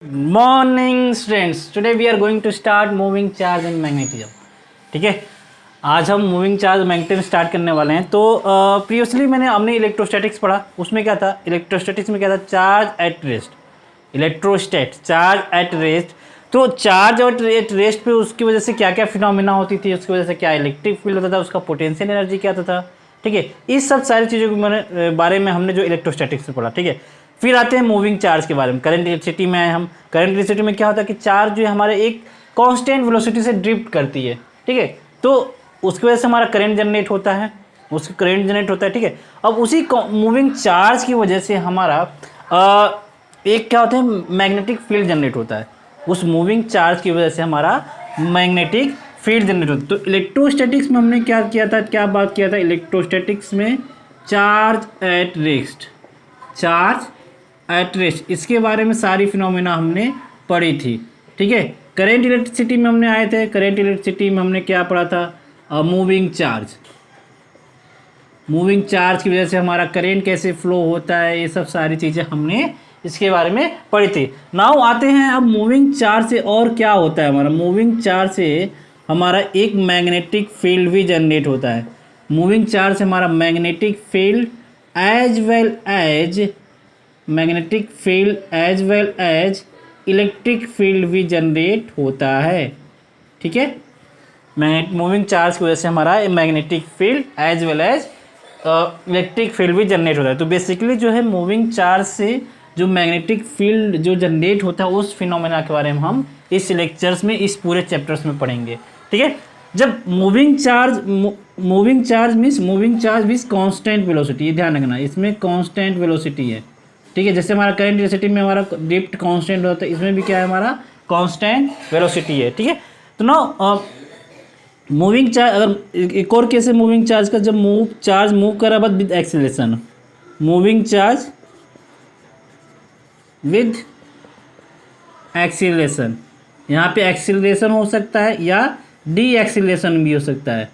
Morning students, today we are going to start moving charge and magnetism. ठीक है, आज हम मूविंग चार्ज मैग्नेटिज्म स्टार्ट करने वाले हैं। तो प्रीवियसली हमने इलेक्ट्रोस्टैटिक्स पढ़ा, उसमें क्या था, इलेक्ट्रोस्टैटिक्स में क्या था, charge at rest, electrostatic charge at rest. तो चार्ज और एट रेस्ट पे उसकी वजह से क्या क्या फिनोमिना होती थी, उसकी वजह से क्या इलेक्ट्रिक फील्ड होता था, उसका पोटेंशियल एनर्जी क्या होता था। ठीक है, इस सब सारी चीज़ों के बारे में हमने जो इलेक्ट्रोस्टैटिक्स में पढ़ा। ठीक है, फिर आते हैं मूविंग चार्ज के बारे में। करंट इलेक्ट्रिसिटी में आए हम। करंट इलेक्ट्रिसिटी में क्या होता है कि चार्ज जो है हमारे एक कांस्टेंट वेलोसिटी से ड्रिफ्ट करती है। ठीक है, तो उसकी वजह से हमारा करंट जनरेट होता है, उसका करंट जनरेट होता है। ठीक है, अब उसी मूविंग चार्ज की वजह से हमारा एक क्या होता है, मैग्नेटिक फील्ड जनरेट होता है। उस मूविंग चार्ज की वजह से हमारा मैग्नेटिक फील्ड जनरेट होता है। तो इलेक्ट्रोस्टैटिक्स में हमने क्या किया था, क्या बात किया था इलेक्ट्रोस्टैटिक्स में, charge at rest, charge at rest, इसके बारे में सारी फिनोमिना हमने पढ़ी थी। ठीक है, करेंट इलेक्ट्रिसिटी में हमने आए थे। करेंट इलेक्ट्रिसिटी में हमने क्या पढ़ा था, मूविंग चार्ज, मूविंग चार्ज की वजह से हमारा करेंट कैसे फ्लो होता है, ये सब सारी चीज़ें हमने इसके बारे में पढ़ी थी। नाउ आते हैं अब मूविंग चार्ज से और क्या होता है हमारा। मूविंग चार्ज से हमारा एक मैग्नेटिक फील्ड भी जनरेट होता है। मूविंग चार्ज से हमारा magnetic field as well as magnetic field as well as electric field भी जनरेट होता है। ठीक है, मूविंग चार्ज की वजह से हमारा magnetic field as well as electric field भी जनरेट होता है। तो बेसिकली जो है मूविंग चार्ज से जो मैग्नेटिक फील्ड जो जनरेट होता है, उस फिनोमेना के बारे में हम इस लेक्चर्स में, इस पूरे चैप्टर्स में पढ़ेंगे। ठीक है, जब moving charge means constant velocity, ये ध्यान रखना, इसमें कांस्टेंट वेलोसिटी है। ठीक है, जैसे हमारा करंट इलेक्ट्रिसिटी में हमारा ड्रिफ्ट कांस्टेंट होता है, इसमें भी क्या है, हमारा कांस्टेंट वेलोसिटी है। ठीक है, तो ना मूविंग चार्ज, अगर एक और केस है मूविंग चार्ज का, जब चार्ज मूव कर रहा है with acceleration, moving charge with acceleration, यहाँ पे एक्सीलरेशन हो सकता है या डी एक्सीलरेशन भी हो सकता है।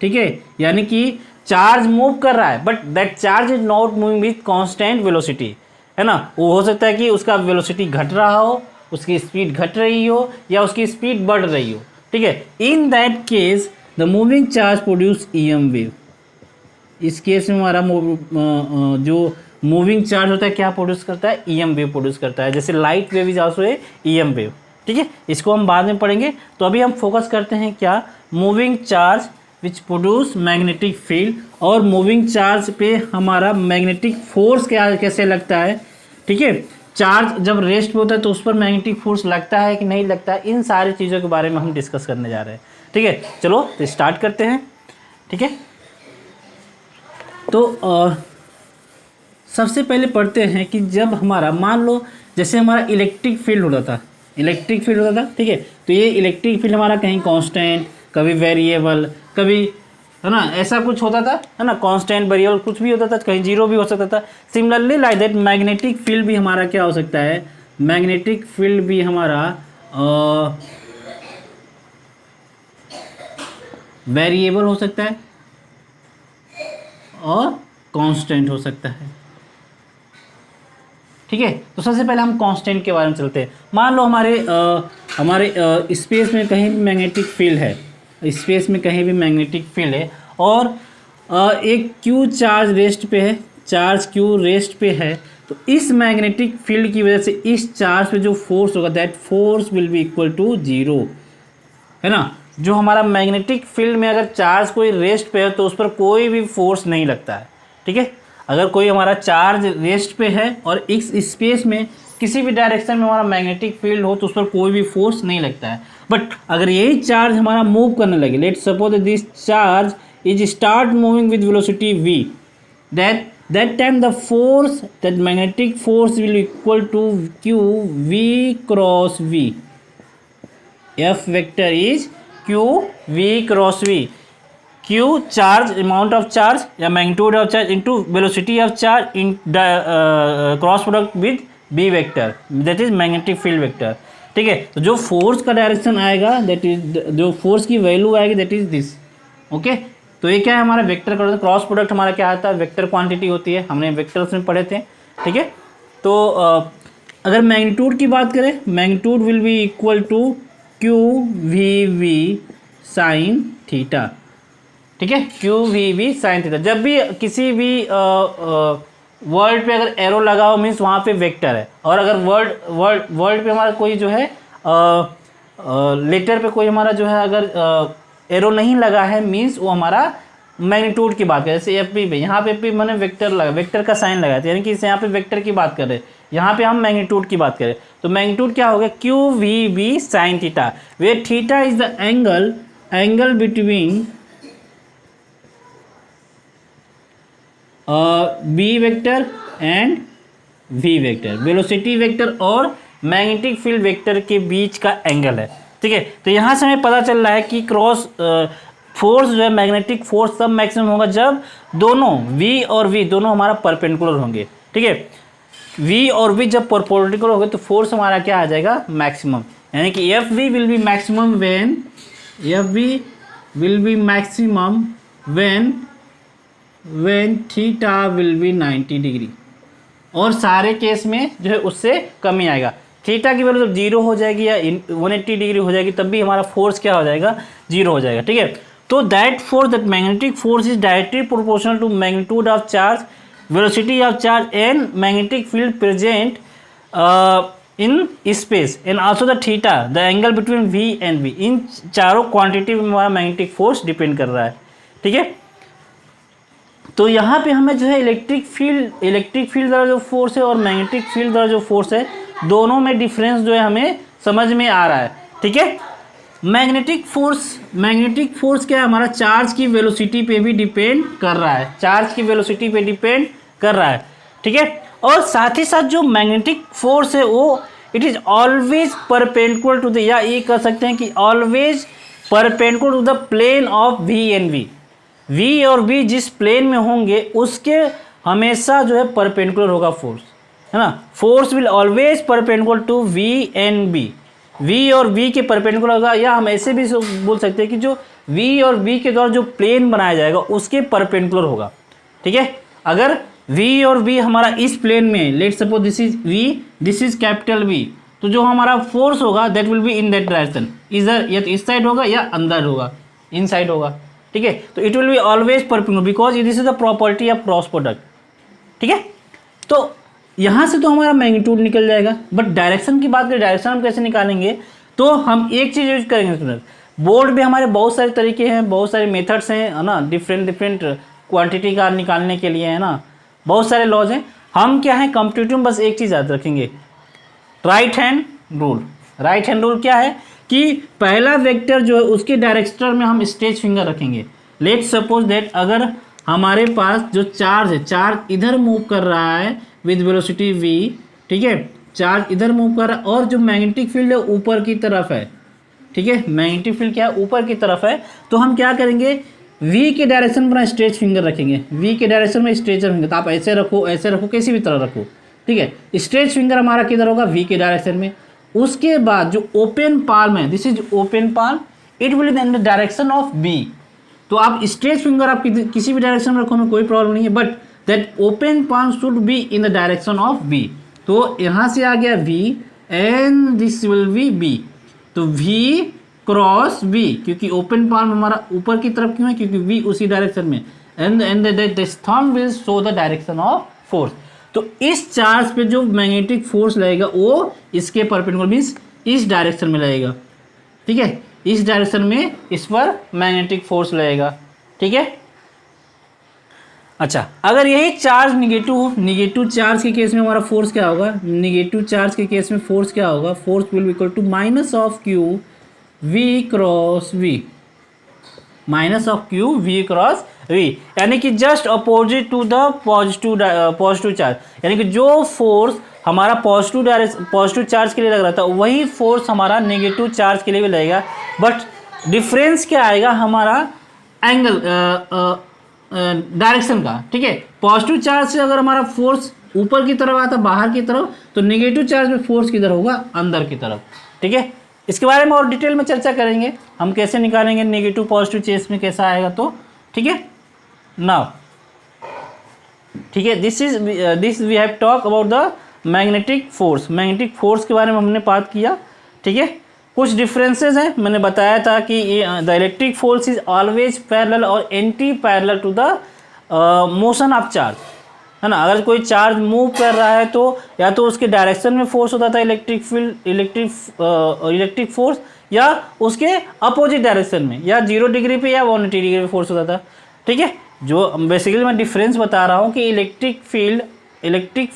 ठीक है, यानी कि चार्ज मूव कर रहा है but that charge is not moving with constant velocity, है ना। वो हो सकता है कि उसका वेलोसिटी घट रहा हो, उसकी स्पीड घट रही हो, या उसकी स्पीड बढ़ रही हो। ठीक है, in that case the moving charge produce EM wave. इस केस में हमारा जो मूविंग चार्ज होता है क्या प्रोड्यूस करता है, ईएम वेव प्रोड्यूस करता है। जैसे light wave is also a EM wave. ठीक है, इसको हम बाद में पढ़ेंगे। तो अभी हम फोकस करते हैं क्या, moving charge which produce magnetic field, और मूविंग चार्ज पे हमारा मैग्नेटिक फोर्स क्या कैसे लगता है। ठीक है, चार्ज जब रेस्ट पे होता है तो उस पर मैग्नेटिक फोर्स लगता है कि नहीं लगता है, इन सारी चीज़ों के बारे में हम डिस्कस करने जा रहे हैं। ठीक है, चलो तो स्टार्ट करते हैं। ठीक है, तो सबसे पहले पढ़ते हैं कि जब हमारा, मान लो जैसे हमारा इलेक्ट्रिक फील्ड होता था, इलेक्ट्रिक फील्ड होता था। ठीक है, तो ये इलेक्ट्रिक फील्ड हमारा कहीं कांस्टेंट, कभी वेरिएबल, कभी, है ना, ऐसा कुछ होता था, है ना, कांस्टेंट वेरिएबल कुछ भी होता था, कहीं जीरो भी हो सकता था। Similarly like that magnetic field भी हमारा क्या हो सकता है, मैग्नेटिक फील्ड भी हमारा वेरिएबल हो सकता है और कांस्टेंट हो सकता है। ठीक है, तो सबसे पहले हम कांस्टेंट के बारे में चलते हैं। मान लो हमारे स्पेस में कहीं भी मैग्नेटिक फील्ड है, स्पेस में कहीं भी मैग्नेटिक फील्ड है, और एक क्यू चार्ज रेस्ट पे है, चार्ज क्यू रेस्ट पे है। तो इस मैग्नेटिक फील्ड की वजह से इस चार्ज पे जो फोर्स होगा, that force will be equal to zero, है ना। जो हमारा मैग्नेटिक फील्ड में अगर चार्ज कोई रेस्ट पे है तो उस पर कोई भी फोर्स नहीं लगता है। ठीक है, अगर कोई हमारा चार्ज रेस्ट पे है और इस स्पेस में किसी भी डायरेक्शन में हमारा मैग्नेटिक फील्ड हो तो उस पर कोई भी फोर्स नहीं लगता है। बट अगर यही चार्ज हमारा मूव करने लगे, let's suppose this charge is start moving with velocity v, that time the force, that magnetic force will equal to q v cross v. F vector is q v cross v. q charge, amount of charge या magnitude of charge into velocity of charge in cross product with b vector, that is magnetic field vector. ठीक है, तो जो force का direction आएगा, that is जो force की value आएगी, दैट इज दिस। ओके, तो ये क्या है, हमारा वेक्टर का क्रॉस प्रोडक्ट हमारा क्या आता है, वेक्टर क्वांटिटी होती है, हमने वेक्टर्स में पढ़े थे। ठीक है, तो अगर मैग्नीट्यूड की बात करें, magnitude will be equal to Q V V sine theta, ठीक है, Q V V sine theta. जब भी किसी भी वर्ड पे अगर एरो लगा हो मीन्स वहाँ पे वेक्टर है, और अगर वर्ड पे हमारा कोई जो है लेटर पे कोई हमारा जो है अगर एरो नहीं लगा है मीन्स वो हमारा मैग्नीट्यूड की बात करें। जैसे एफ पी पे, यहाँ पे भी मैंने वेक्टर लगा, वेक्टर का साइन लगाया था, यानी कि इसे यहाँ पे वेक्टर की बात करें, यहाँ पे हम मैग्नीट्यूड की बात करें, तो मैग्नीट्यूड क्या हो गया, Q V B sine theta, where theta is the angle between B vector and V vector, velocity vector और मैग्नेटिक फील्ड वेक्टर के बीच का एंगल है, ठीक है। तो यहाँ से हमें पता चल रहा है कि क्रॉस फोर्स जो है, मैग्नेटिक फोर्स तब मैक्सिमम होगा जब दोनों v और v दोनों हमारा परपेंडिकुलर होंगे, ठीक है। v और v जब परपेंडिकुलर होंगे तो फोर्स हमारा क्या आ जाएगा, मैक्सिमम, यानी कि F V will be maximum when, F V will be maximum when theta will be 90 degree, और सारे केस में जो है उससे कम ही आएगा। थीटा की वैल्यू जब जीरो हो जाएगी या 180 डिग्री हो जाएगी तब भी हमारा फोर्स क्या हो जाएगा, जीरो हो जाएगा, ठीक है। तो that force, that magnetic force is directly proportional to magnitude of charge, velocity of charge and magnetic field present in space and also the theta, the angle between v and v. इन चारों quantity में हमारा magnetic force depend कर रहा है, ठीक है। तो यहाँ पे हमें जो है इलेक्ट्रिक फील्ड द्वारा जो फोर्स है और मैग्नेटिक फील्ड द्वारा जो फोर्स है, दोनों में डिफरेंस जो है हमें समझ में आ रहा है, ठीक है। मैग्नेटिक फोर्स क्या है, हमारा चार्ज की वेलोसिटी पे भी डिपेंड कर रहा है, चार्ज की वेलोसिटी पे डिपेंड कर रहा है, ठीक है। और साथ ही साथ जो मैग्नेटिक फोर्स है वो it is always perpendicular to the, या ये कह सकते हैं कि always perpendicular to the plane of V and V. V और वी जिस प्लेन में होंगे उसके हमेशा जो है परपेंडिकुलर होगा फोर्स, है ना। Force will always perpendicular to V and B, V और वी के परपेंडिकुलर होगा, या हम ऐसे भी बोल सकते हैं कि जो वी और वी के द्वारा जो प्लेन बनाया जाएगा उसके परपेंडिकुलर होगा, ठीक है। अगर वी और वी हमारा इस प्लेन में, let suppose this is V, this is capital V, तो जो हमारा फोर्स होगा that will be in that direction, इधर या तो इस साइड होगा या अंदर होगा, इन साइड होगा, ठीक है। तो it will be always perpendicular because this is the property of cross product, ठीक है। तो यहाँ से तो हमारा मैग्नीट्यूड निकल जाएगा, बट डायरेक्शन की बात करें, डायरेक्शन हम कैसे निकालेंगे, तो हम एक चीज़ यूज करेंगे स्टूडेंट, बोर्ड पे हमारे बहुत सारे तरीके हैं, बहुत सारे मेथड्स हैं, है ना, डिफरेंट क्वांटिटी का निकालने के लिए, है ना, बहुत सारे लॉज हैं। हम क्या है कंप्यूटर में बस एक चीज़ याद रखेंगे, right hand rule. Right hand rule क्या है कि पहला वेक्टर जो है उसके डायरेक्शन में हम स्ट्रेच फिंगर रखेंगे। लेट सपोज दैट अगर हमारे पास जो चार्ज है, चार्ज इधर मूव कर रहा है विद वेलोसिटी v, ठीक है, चार्ज इधर मूव कर रहा है, और जो मैग्नेटिक फील्ड है ऊपर की तरफ है, ठीक है, मैग्नेटिक फील्ड क्या है, ऊपर की तरफ है, तो हम क्या करेंगे, v के डायरेक्शन पर स्ट्रेच फिंगर रखेंगे, v के डायरेक्शन में स्ट्रेचर फिंगर, तो आप ऐसे रखो किसी भी तरह रखो, ठीक है। स्ट्रेच फिंगर हमारा किधर होगा, v के डायरेक्शन में। उसके बाद जो ओपन पाल्म है, this is open palm, it will be in the direction of b। तो आप स्ट्रेच फिंगर आप किसी भी डायरेक्शन में रखो, में कोई प्रॉब्लम नहीं है, but that open palm should be in the direction of b। तो यहाँ से आ गया v and this will B b, तो v क्रॉस b, क्योंकि ओपन पाल्म हमारा ऊपर की तरफ क्यों है, क्योंकि v उसी डायरेक्शन में, and this thumb will show the direction of force. तो इस चार्ज पे जो मैग्नेटिक फोर्स लगेगा वो इसके परपेंडिकुलर मीन्स इस डायरेक्शन में लगेगा, ठीक है, इस डायरेक्शन में इस पर मैग्नेटिक फोर्स लगेगा, ठीक है। अच्छा, अगर यही चार्ज निगेटिव चार्ज के केस में हमारा फोर्स क्या होगा, निगेटिव चार्ज के केस में फोर्स क्या होगा, force will be equal to minus of Q V cross V, minus of Q V cross V, यानी कि just opposite to the positive charge, यानी कि जो फोर्स हमारा पॉजिटिव चार्ज के लिए लग रहा था वही फोर्स हमारा नेगेटिव चार्ज के लिए भी लगेगा, बट डिफरेंस क्या आएगा हमारा एंगल डायरेक्शन का, ठीक है। पॉजिटिव चार्ज से अगर हमारा फोर्स ऊपर की तरफ आता बाहर की तरफ, तो नेगेटिव चार्ज में फोर्स किधर होगा, अंदर की तरफ, ठीक है। इसके बारे में और डिटेल में चर्चा करेंगे, हम कैसे निकालेंगे नेगेटिव पॉजिटिव केस में कैसा आएगा, तो ठीक है। नाउ ठीक है, this we have talk about the magnetic force के बारे में हमने बात किया, ठीक है। कुछ डिफरेंसेस हैं, मैंने बताया था कि the electric force is always parallel और anti parallel to the motion of charge, है ना। अगर कोई चार्ज मूव कर रहा है तो या तो उसके डायरेक्शन में फोर्स होता था इलेक्ट्रिक फोर्स, या उसके अपोजिट डायरेक्शन में, या 0 डिग्री पे या 180 डिग्री पे फोर्स होता था, ठीक है। जो बेसिकली मैं डिफरेंस बता रहा हूँ कि इलेक्ट्रिक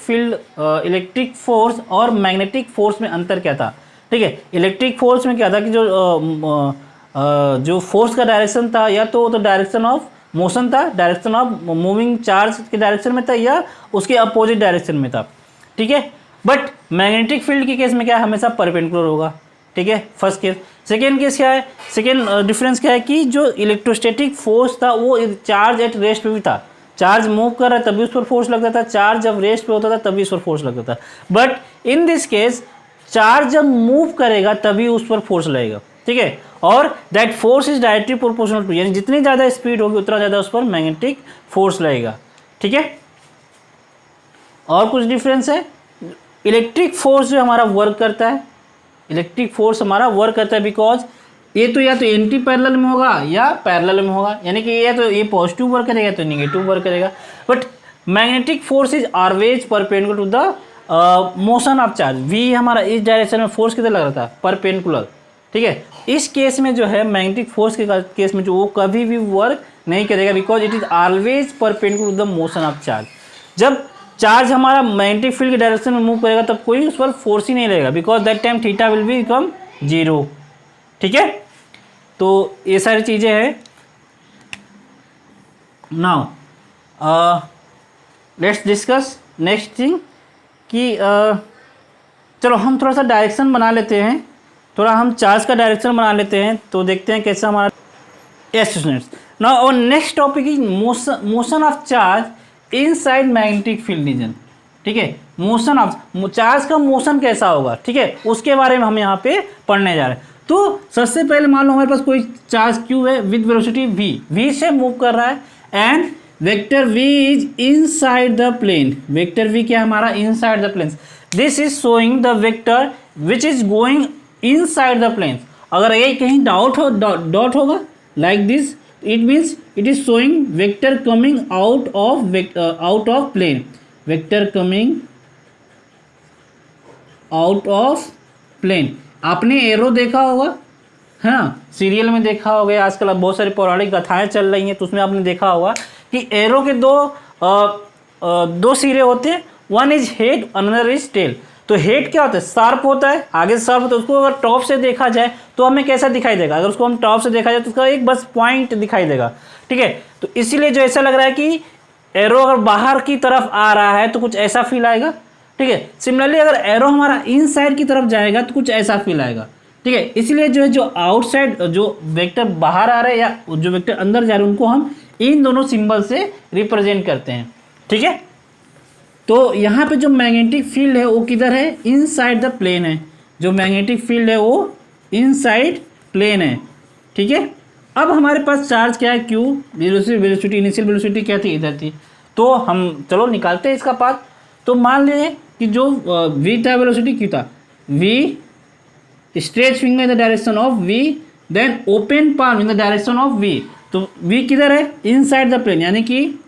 फोर्स और मैग्नेटिक फोर्स में अंतर क्या था, ठीक है। इलेक्ट्रिक फोर्स में क्या था कि जो फोर्स का डायरेक्शन था या तो डायरेक्शन ऑफ मोशन था, डायरेक्शन ऑफ मूविंग चार्ज के डायरेक्शन में था, या उसके अपोजिट डायरेक्शन में था, ठीक है। बट मैग्नेटिक फील्ड के केस में क्या है, हमेशा परपेंडिकुलर होगा, ठीक है, फर्स्ट केस। सेकेंड केस क्या है, सेकेंड डिफरेंस क्या है कि जो इलेक्ट्रोस्टैटिक फोर्स था वो चार्ज एट रेस्ट पे भी था। चार्ज मूव कर रहा है तभी उस पर फोर्स लगता था, चार्ज जब रेस्ट पे होता था तभी उस पर फोर्स लगता था। But in this case charge जब मूव करेगा तभी उस पर फोर्स लगेगा, ठीक है। और that force is directly proportional to, यानी जितनी ज़्यादा स्पीड होगी उतना ज़्यादा उस पर मैग्नेटिक फोर्स लगेगा, ठीक है। और कुछ डिफरेंस है, इलेक्ट्रिक फोर्स जो हमारा वर्क करता है, बिकॉज ये तो या तो एंटी पैरेलल में होगा या पैरेलल में होगा, यानी कि या तो ये पॉजिटिव वर्क करेगा तो नेगेटिव वर्क करेगा। But magnetic force is always perpendicular to the motion of charge. V हमारा इस डायरेक्शन में फोर्स किधर लग रहा था, परपेंडिकुलर, ठीक है। इस केस में जो है मैग्नेटिक फोर्स के केस में जो वो कभी भी वर्क नहीं करेगा, because it is always perpendicular to the motion of charge. जब चार्ज हमारा मैग्नेटिक फील्ड के डायरेक्शन में मूव करेगा तब कोई उस पर फोर्स ही नहीं लगेगा, because that time theta will be become 0, ठीक है। तो ये सारी चीज़ें हैं। Now let's discuss next thing कि चलो हम थोड़ा सा डायरेक्शन बना लेते हैं, थोड़ा हम चार्ज का डायरेक्शन बना लेते हैं, तो देखते हैं कैसा हमारा। यस स्टूडेंट्स, नाउ और next topic is motion of charge inside magnetic field reason, ठीक है। मोशन ऑफ चार्ज का मोशन कैसा होगा, ठीक है, उसके बारे में हम यहाँ पे पढ़ने जा रहे हैं। तो सबसे पहले मान लो हमारे पास कोई चार्ज क्यू है विद वेलोसिटी v से मूव कर रहा है, and vector v is inside the plane. Vector v क्या है हमारा, inside the plane. This is showing the vector which is going inside the plane. अगर ये कहीं डॉट होगा like this, it means it is showing vector coming out of plane, vector coming out of plane. आपने arrow देखा होगा, है ना, serial में देखा होगा, आजकल बहुत सारी पौराणिक कथाएं चल रही हैं तो उसमें आपने देखा होगा कि एरो के दो सिरे होते हैं, one is head another is tail. तो हेड क्या होता है, शार्प होता है, आगे से शार्प होता है। उसको अगर टॉप से देखा जाए तो हमें कैसा दिखाई देगा, अगर उसको हम टॉप से देखा जाए तो उसका एक बस पॉइंट दिखाई देगा, ठीक है। तो इसीलिए जो ऐसा लग रहा है कि एरो अगर बाहर की तरफ आ रहा है तो कुछ ऐसा फील आएगा, ठीक है। सिमिलरली अगर एरो हमारा इनसाइड की तरफ जाएगा तो कुछ ऐसा फील आएगा, ठीक है। इसलिए जो है, जो आउटसाइड जो वेक्टर बाहर आ रहे हैं या जो वेक्टर अंदर जा रहे हैं उनको हम इन दोनों सिंबल से रिप्रेजेंट करते हैं, ठीक है। तो यहाँ पे जो मैग्नेटिक फील्ड है वो किधर है, इनसाइड द प्लेन है। जो मैग्नेटिक फील्ड है वो इनसाइड प्लेन है, ठीक है। अब हमारे पास चार्ज क्या है, क्यू, वेलोसिटी इनिशियल वेलोसिटी क्या थी, इधर थी। तो हम चलो निकालते हैं इसका पाथ। तो मान लीजिए कि जो v था, वेलोसिटी क्यू था, v stretch finger in the direction of v, then open palm in the direction of v। तो v किधर है, इनसाइड द प्लेन, यानी कि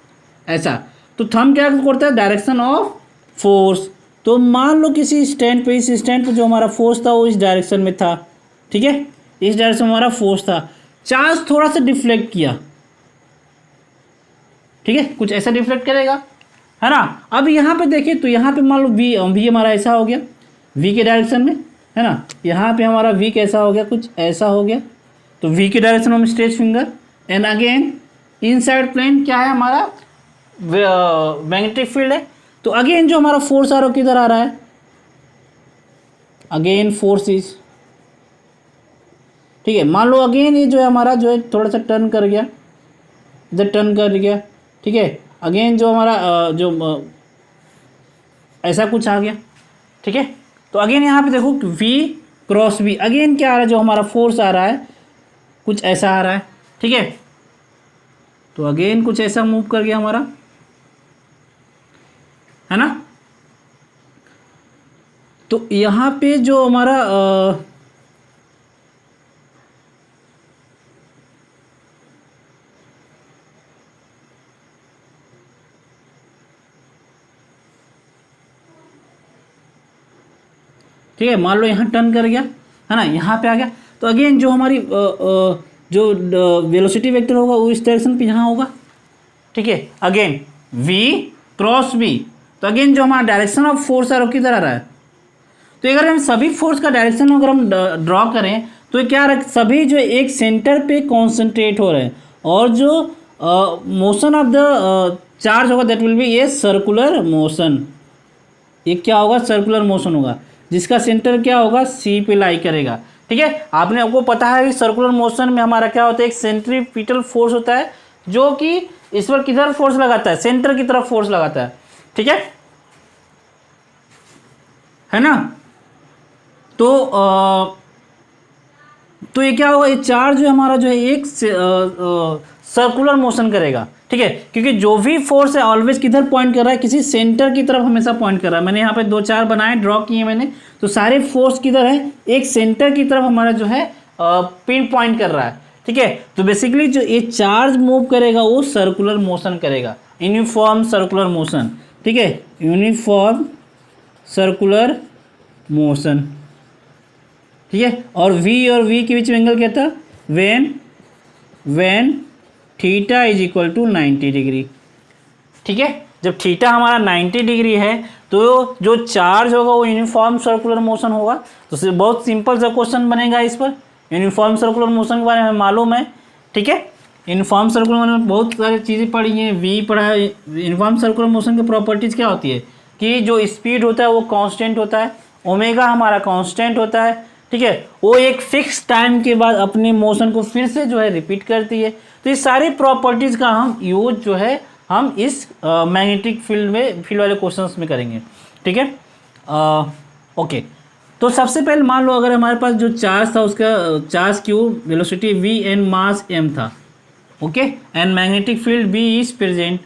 ऐसा। तो थंब क्या करता है, डायरेक्शन ऑफ फोर्स। तो मान लो किसी स्टैंड पे, इस स्टैंड पे जो हमारा फोर्स था वो इस डायरेक्शन में था, ठीक है, इस डायरेक्शन में हमारा फोर्स था। चार्ज थोड़ा सा डिफ्लेक्ट किया, ठीक है, कुछ ऐसा डिफ्लेक्ट करेगा, है ना। अब यहाँ पे देखिए तो यहाँ पे मान लो v हमारा ऐसा हो गया, v के डायरेक्शन में, है ना। यहाँ पे हमारा v कैसा हो गया, कुछ ऐसा हो गया। तो v के डायरेक्शन में stretch finger, and again inside plane क्या है हमारा, मैग्नेटिक फील्ड है। तो अगेन जो हमारा फोर्स आ रहा है किधर आ रहा है, अगेन फोर्स इज, ठीक है। मान लो अगेन ये जो है हमारा जो है थोड़ा सा टर्न कर गया, इधर टर्न कर गया, ठीक है। अगेन जो हमारा ऐसा कुछ आ गया, ठीक है। तो अगेन यहाँ पे देखो v क्रॉस v, अगेन क्या आ रहा है, जो हमारा फोर्स आ रहा है कुछ ऐसा आ रहा है, ठीक है। तो अगेन कुछ ऐसा मूव कर गया हमारा, है ना। तो यहाँ पे जो हमारा ठीक है, मान लो यहाँ टर्न कर गया है ना, यहाँ पे आ गया, तो अगेन जो हमारी जो वेलोसिटी वेक्टर होगा वो इस डायरेक्शन पे यहाँ होगा। ठीक है, अगेन v क्रॉस v, तो अगेन जो हमारा डायरेक्शन ऑफ फोर्स है वो किधर आ रहा है। तो अगर हम सभी फोर्स का डायरेक्शन अगर हम ड्रॉ करें तो ये क्या रख, सभी जो एक सेंटर पे कॉन्सेंट्रेट हो रहे हैं, और जो मोशन ऑफ द चार्ज होगा that will B a circular motion. ये क्या होगा, सर्कुलर मोशन होगा, जिसका सेंटर क्या होगा, सी पे लाई करेगा। ठीक है, आपको पता है कि सर्कुलर मोशन में हमारा क्या होता है, एक सेंट्रीपिटल फोर्स होता है जो कि इस पर किधर फोर्स लगाता है, सेंटर की तरफ फोर्स लगाता है। ठीक है ना। तो ये क्या होगा, ये चार्ज जो हमारा जो है एक सर्कुलर मोशन करेगा। ठीक है, क्योंकि जो भी फोर्स है ऑलवेज किधर पॉइंट कर रहा है, किसी सेंटर की तरफ हमेशा पॉइंट कर रहा है। मैंने यहाँ पे 2-4 बनाए, ड्रॉ किए मैंने, तो सारे फोर्स किधर है, एक सेंटर की तरफ हमारा जो है पिन पॉइंट कर रहा है। ठीक है, तो बेसिकली जो ये चार्ज मूव करेगा वो सर्कुलर मोशन करेगा, यूनिफॉर्म सर्कुलर मोशन। ठीक है, यूनिफॉर्म सर्कुलर मोशन। ठीक है, और v और v के बीच में एंगल क्या था, when theta is equal to 90 degree. ठीक है, जब थीटा हमारा 90 डिग्री है तो जो चार्ज होगा वो यूनिफॉर्म सर्कुलर मोशन होगा। तो बहुत सिंपल सा क्वेश्चन बनेगा इस पर, यूनिफॉर्म सर्कुलर मोशन के बारे में मालूम है। ठीक है, यूनिफॉर्म सर्कुलर मोशन में बहुत सारी चीज़ें पढ़ी हैं, वी पढ़ा है। यूनिफॉर्म सर्कुलर मोशन की प्रॉपर्टीज़ क्या होती है कि जो स्पीड होता है वो कांस्टेंट होता है, ओमेगा हमारा कांस्टेंट होता है। ठीक है, वो एक फिक्स टाइम के बाद अपने मोशन को फिर से जो है रिपीट करती है। तो ये सारी प्रॉपर्टीज़ का हम यूज जो है हम इस मैग्नेटिक फील्ड वाले क्वेश्चंस में करेंगे। ठीक है, ओके। तो सबसे पहले मान लो अगर हमारे पास जो चार्ज था उसका charge Q, velocity v and mass m था। Okay, and magnetic field b is present,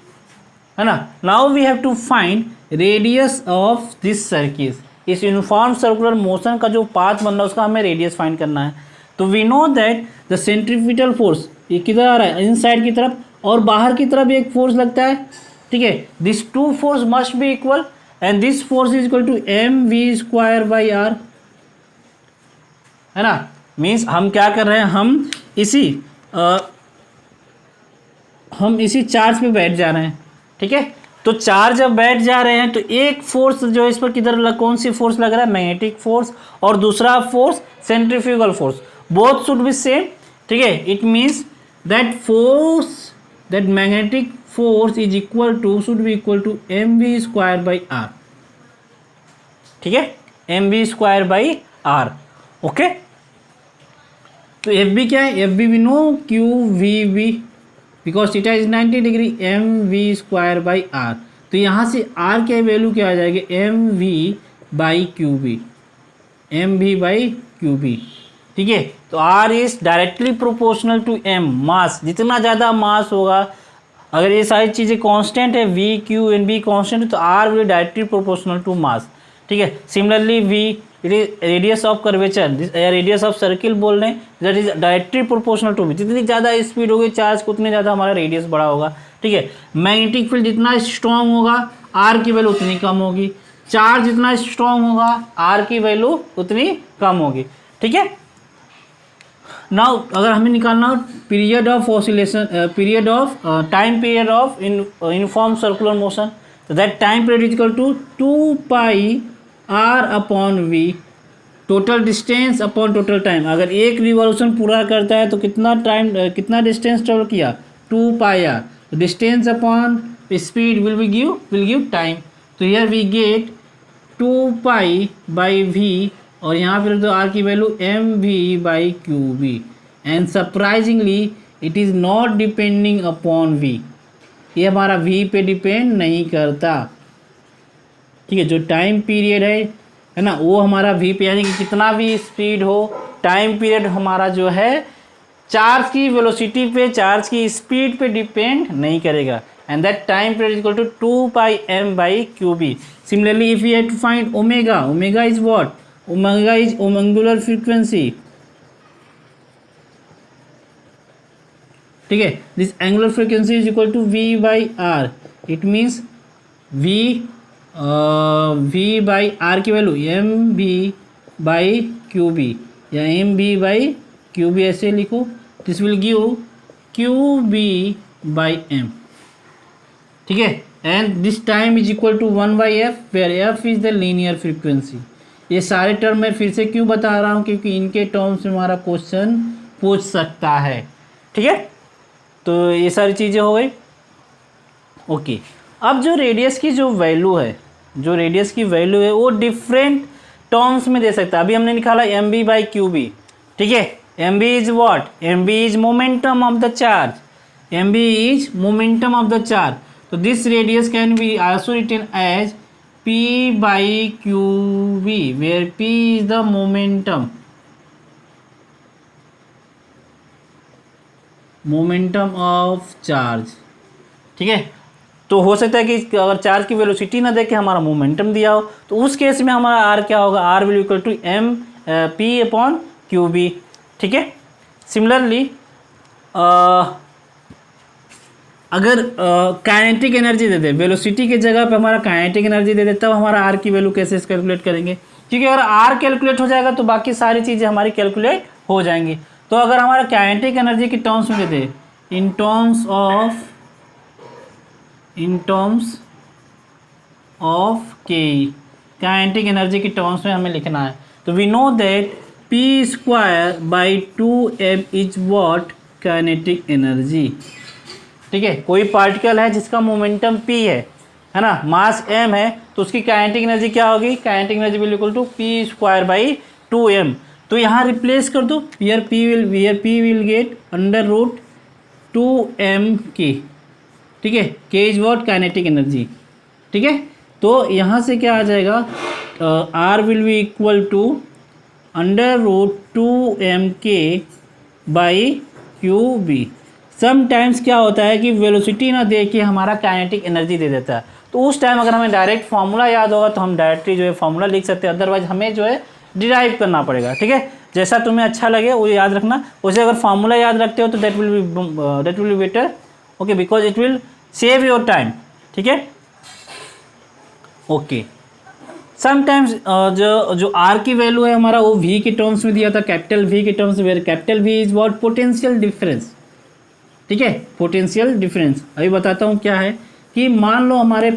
है ना। Now we have to find radius of this circle. इस यूनिफॉर्म सर्कुलर मोशन का जो पाथ बन रहा है उसका हमें रेडियस फाइंड करना है। तो we know that the centripetal force ये किधर आ रहा है, इनसाइड की तरफ, और बाहर की तरफ एक फोर्स लगता है। ठीक है, this two force must be equal and this force is equal to mv square by R, है ना। मीन्स हम क्या कर रहे हैं, हम इसी चार्ज पे बैठ जा रहे हैं। ठीक है, तो चार्ज जब बैठ जा रहे हैं तो एक फोर्स जो इस पर किधर कौन सी फोर्स लग रहा है, मैग्नेटिक फोर्स, और दूसरा force centrifugal force, both should be same. ठीक है, it means that force, that magnetic force is equal to, should be equal to mv square by are. ठीक है, mv square by R. Okay, तो fb क्या है, fb we know qvb because theta is 90 degree, mv square by R. तो यहाँ से r के value क्या आ जाएगी, mv by QB, mv by QB. ठीक है, तो r is directly proportional to m, mass, जितना ज़्यादा मास होगा, अगर ये सारी चीज़ें कांस्टेंट है, v q and b constant है, तो r will directly proportional to mass. ठीक है, similarly v it is radius of curvature, radius of circle बोल रहे हैं, that is directly proportional to v। जितनी ज़्यादा स्पीड होगी चार्ज को उतनी ज़्यादा हमारा रेडियस बड़ा होगा। ठीक है, मैग्नेटिक फील्ड जितना स्ट्रॉन्ग होगा r की वैल्यू उतनी कम होगी, चार्ज जितना स्ट्रॉन्ग होगा r की वैल्यू उतनी कम होगी। ठीक है, नाउ अगर हमें निकालना हो period of oscillation, period of time period of uniform circular motion, तो that time period equal to 2 pi r upon v, total distance upon total time. अगर एक रिवॉल्यूशन पूरा करता है तो कितना टाइम, कितना डिस्टेंस ट्रेवल किया, 2 पाई r, तो distance upon speed will give time. तो here we get 2 pi by v, और यहाँ पर तो r की value mv by qB, and surprisingly it is not depending upon v, ये हमारा v पे डिपेंड नहीं करता। ठीक है, जो टाइम पीरियड है ना, वो हमारा v पे, यानी कि कितना भी स्पीड हो, टाइम पीरियड हमारा जो है चार्ज की वेलोसिटी पे, चार्ज की स्पीड पे डिपेंड नहीं करेगा, and that time period is equal to 2πm/qb. Similarly, if we have to find omega, omega is what? Omega is angular frequency. ठीक है, this angular frequency is equal to v/r. It means v/r की value mb/qb या mb/qb ऐसे लिखो. This will give qb/m. ठीक है, and this time is equal to 1/f, where f is the linear frequency. ये सारे टर्म मैं फिर से क्यों बता रहा हूँ, क्योंकि इनके टर्म्स में हमारा क्वेश्चन पूछ सकता है. ठीक है, तो ये सारी चीज़ें हो गई. ओके, अब जो रेडियस की जो वैल्यू है, जो रेडियस की वैल्यू है वो डिफरेंट टर्म्स में दे सकता है. अभी हमने निकाला mb/qb. ठीक है, mb is what? mb is momentum of the charge. mb is momentum of the charge. तो this radius can be also written as p/qb, where p is the momentum of charge. ठीक है, तो हो सकता है कि अगर चार्ज की वेलोसिटी ना दे के हमारा मोमेंटम दिया हो, तो उस केस में हमारा आर क्या होगा? R will equal to p/qb. ठीक है, सिमिलरली अगर काइनेटिक एनर्जी दे दे, वेलोसिटी की जगह पे हमारा काइनेटिक एनर्जी दे दे, तब हमारा आर की वैल्यू कैसे कैलकुलेट करेंगे? क्योंकि अगर आर कैलकुलेट हो जाएगा तो बाकी सारी चीज़ें हमारी कैलकुलेट हो जाएंगी. तो अगर हमारा काइनेटिक एनर्जी की टर्म्स में दे दे, in terms of K, kinetic energy की टर्म्स में हमें लिखना है. तो we know that p²/2m is what? Kinetic energy. ठीक है, कोई पार्टिकल है जिसका मोमेंटम p है ना, मास m है, तो उसकी काइनेटिक एनर्जी क्या होगी? Kinetic energy will equal to p²/2m. तो यहाँ रिप्लेस कर दो, here p will get √2m k. ठीक है, k is what? Kinetic energy. ठीक है, तो यहाँ से क्या आ जाएगा? r will be equal to √2mk/qb. Sometimes क्या होता है कि वेलोसिटी ना दे के हमारा काइनेटिक एनर्जी दे देता है, तो उस टाइम अगर हमें डायरेक्ट फार्मूला याद होगा तो हम डायरेक्टली जो है फार्मूला लिख सकते हैं, अदरवाइज हमें जो है डिराइव करना पड़ेगा. ठीक है, जैसा तुम्हें अच्छा लगे वो याद रखना. उसे अगर फार्मूला याद रखते हो तो that will be better. Okay, because it will save your time. ठीक है, ओके. समटाइम्स जो आर की वैल्यू है हमारा वो वी के टर्म्स में दिया था, कैपिटल वी के टर्म्स में. Capital V is what? Potential difference. ठीक है, पोटेंशियल डिफरेंस. अभी बताता हूँ क्या है कि मान लो हमारे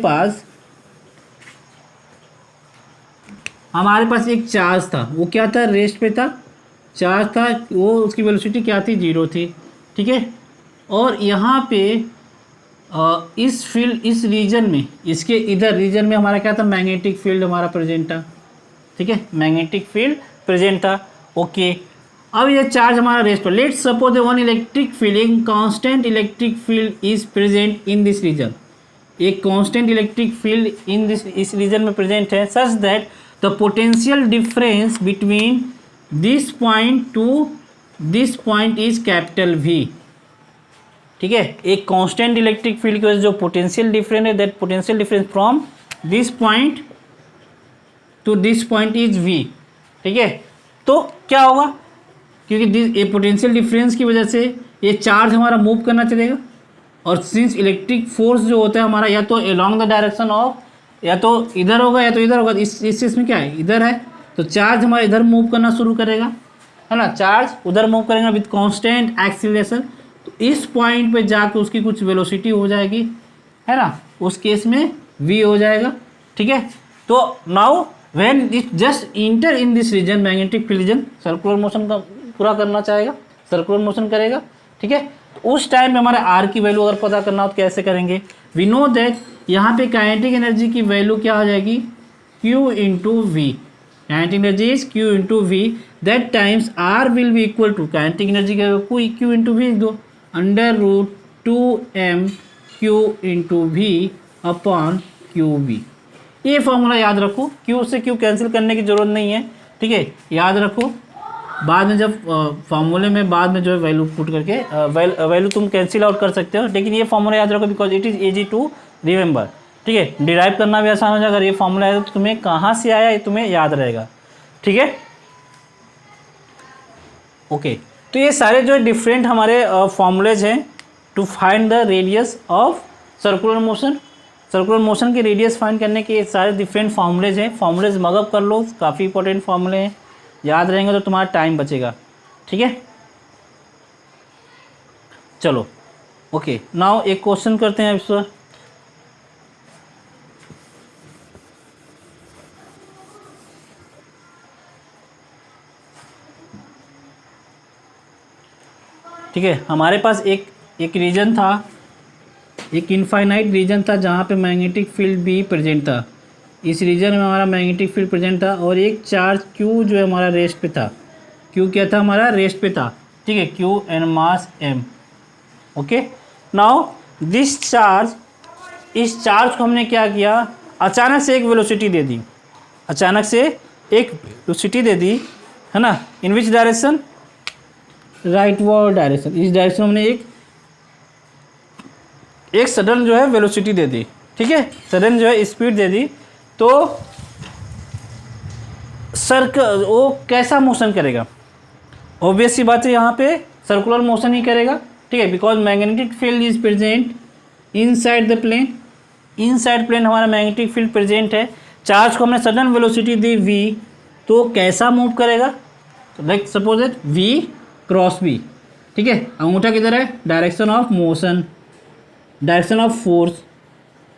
पास एक चार्ज था, वो क्या था? रेस्ट पे था, चार्ज था, वो उसकी वेलोसिटी क्या थी? 0 थी. ठीक है, और यहाँ पे इस फील्ड, इस रीजन में, इसके इधर रीजन में हमारा क्या था? मैग्नेटिक फील्ड हमारा प्रेजेंट था. ठीक है, मैग्नेटिक फील्ड प्रेजेंट था. ओके, अब ये चार्ज हमारा रेस्ट पर. Let's suppose the one electric field, constant electric field is present in this region. एक कांस्टेंट इलेक्ट्रिक फील्ड इस रीजन में प्रेजेंट है, such that the potential difference between this point to this point is capital V. ठीक है, एक constant electric field की वजह से जो पोटेंशियल डिफरेंस है, that potential difference from this point to this point is v. ठीक है, तो क्या होगा? क्योंकि ये पोटेंशियल डिफरेंस की वजह से ये चार्ज हमारा मूव करना चलेगा, और सिंस इलेक्ट्रिक फोर्स जो होता है हमारा या तो अलोंग द डायरेक्शन ऑफ, या तो इधर होगा या तो इधर होगा. इस केस में क्या है? इधर है, तो चार्ज हमारा इधर मूव करना शुरू करेगा, है ना, चार्ज उधर मूव करेगा विद कांस्टेंट एक्सीलरेशन. तो इस पॉइंट पे जाके उसकी कुछ वेलोसिटी हो जाएगी, है ना, उस केस में v हो जाएगा. ठीक है, तो now when it just enter in this region, magnetic field region, circular motion का पूरा करना चाहेगा, सर्कुलर मोशन करेगा. ठीक है, तो उस टाइम में हमारे आर की वैल्यू अगर पता करना हो तो कैसे करेंगे? वी नो दैट यहाँ पे काइनेटिक एनर्जी की वैल्यू क्या हो जाएगी? Q into V. Kinetic energy is Q into V. That times R will be equal to, kinetic energy का Q इंटू वी दो, √2m Q into V upon QV. ये formula याद रखो, Q से Q कैंसिल करने की जरूरत नहीं है. ठीक है, याद रखो. बाद में जब फार्मूले में बाद में जो है वैल्यू पुट करके वैल्यू तुम कैंसिल आउट कर सकते हो, लेकिन ये फार्मूला याद रखो because it is easy to remember. ठीक है, डिराइव करना भी आसान हो जाएगा। अगर ये फार्मूला है तो तुम्हें कहाँ से आया ये तुम्हें याद रहेगा। ठीक है, ओके। तो ये सारे जो डिफरेंट हमारे फॉर्मूलेज हैं to find the radius of circular motion. Circular motion के रेडियस फाइंड करने के ये सारे डिफरेंट फार्मूलेज हैं। फार्मूलेज मगअप कर लो, काफ़ी इंपॉर्टेंट फार्मूले हैं, याद रहेंगे तो तुम्हारा टाइम बचेगा। ठीक है, चलो ओके। नाउ एक क्वेश्चन करते हैं इस पर। ठीक है, हमारे पास एक रीजन था, एक इनफाइनाइट रीजन था जहाँ पे मैग्नेटिक फील्ड भी प्रेजेंट था। इस रीजन में हमारा मैग्नेटिक फील्ड प्रेजेंट था और एक चार्ज Q जो है हमारा रेस्ट पे था। Q क्या था, हमारा रेस्ट पे था। ठीक है, Q and mass M। Okay, now this charge, इस चार्ज को हमने क्या किया, अचानक से एक वेलोसिटी दे दी, अचानक से एक वेलोसिटी दे दी, है ना। इन विच डायरेक्शन, राइटवर्ड डायरेक्शन। इस डायरेक्शन में हमने एक सडन जो है वेलोसिटी दे दी। ठीक है, सडन जो है स्पीड दे दी, तो सर्कल वो कैसा मोशन करेगा, ऑब्वियस सी बात है यहाँ पे सर्कुलर मोशन ही करेगा। ठीक है, because magnetic field is present inside the plane. Inside plane हमारा मैग्नेटिक फील्ड प्रेजेंट है। चार्ज को हमने सडन वेलोसिटी दी v, तो कैसा मूव करेगा, like suppose it v cross v। ठीक है, अंगूठा किधर है, direction of motion, direction of force,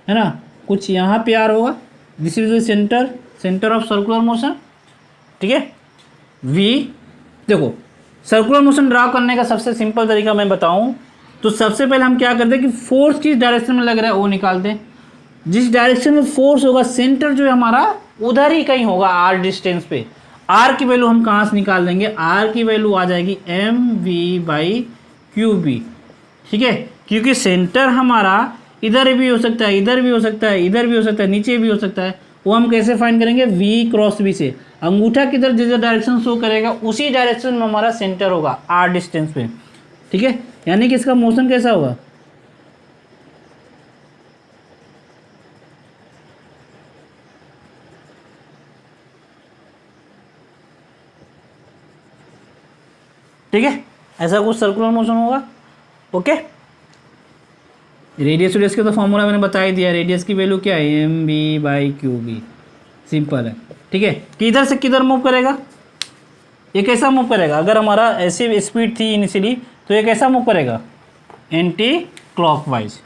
है ना, कुछ यहाँ पे आर होगा। This is the centre of circular motion. ठीक है, v, देखो सर्कुलर मोशन ड्रा करने का सबसे सिंपल तरीका मैं बताऊं तो सबसे पहले हम क्या करते हैं कि फोर्स किस डायरेक्शन में लग रहा है वो निकालते हैं। जिस डायरेक्शन में फोर्स होगा सेंटर जो है हमारा उधर ही कहीं होगा r डिस्टेंस पे। r की वैल्यू हम कहाँ से निकाल देंगे, r की वैल्यू आ जाएगी mv/qb। ठीक है, क्योंकि सेंटर हमारा इधर भी हो सकता है, इधर भी हो सकता है, इधर भी हो सकता है, नीचे भी हो सकता है। वो हम कैसे फाइंड करेंगे, v क्रॉस v से। अंगूठा किधर जिस डायरेक्शन शो करेगा उसी डायरेक्शन में हमारा सेंटर होगा r डिस्टेंस पे। ठीक है, यानी कि इसका मोशन कैसा होगा, ठीक है, ऐसा कुछ सर्कुलर मोशन होगा। ओके, रेडियस का तो फॉर्मूला मैंने बता ही दिया। रेडियस की वैल्यू क्या है, mv/qb, सिंपल है। ठीक है, किधर से किधर मूव करेगा, ये कैसा मूव करेगा, अगर हमारा ऐसी स्पीड थी इनिशियली तो ये कैसा मूव करेगा, एंटी क्लॉकवाइज।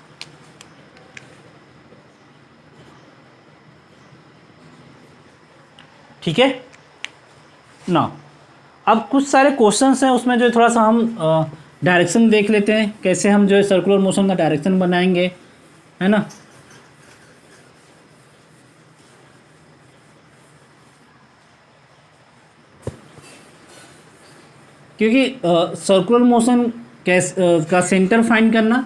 ठीक है ना, अब कुछ सारे क्वेश्चंस हैं उसमें जो थोड़ा सा हम डायरेक्शन देख लेते हैं, कैसे हम जो है सर्कुलर मोशन का डायरेक्शन बनाएंगे, है ना। क्योंकि सर्कुलर मोशन का सेंटर फाइंड करना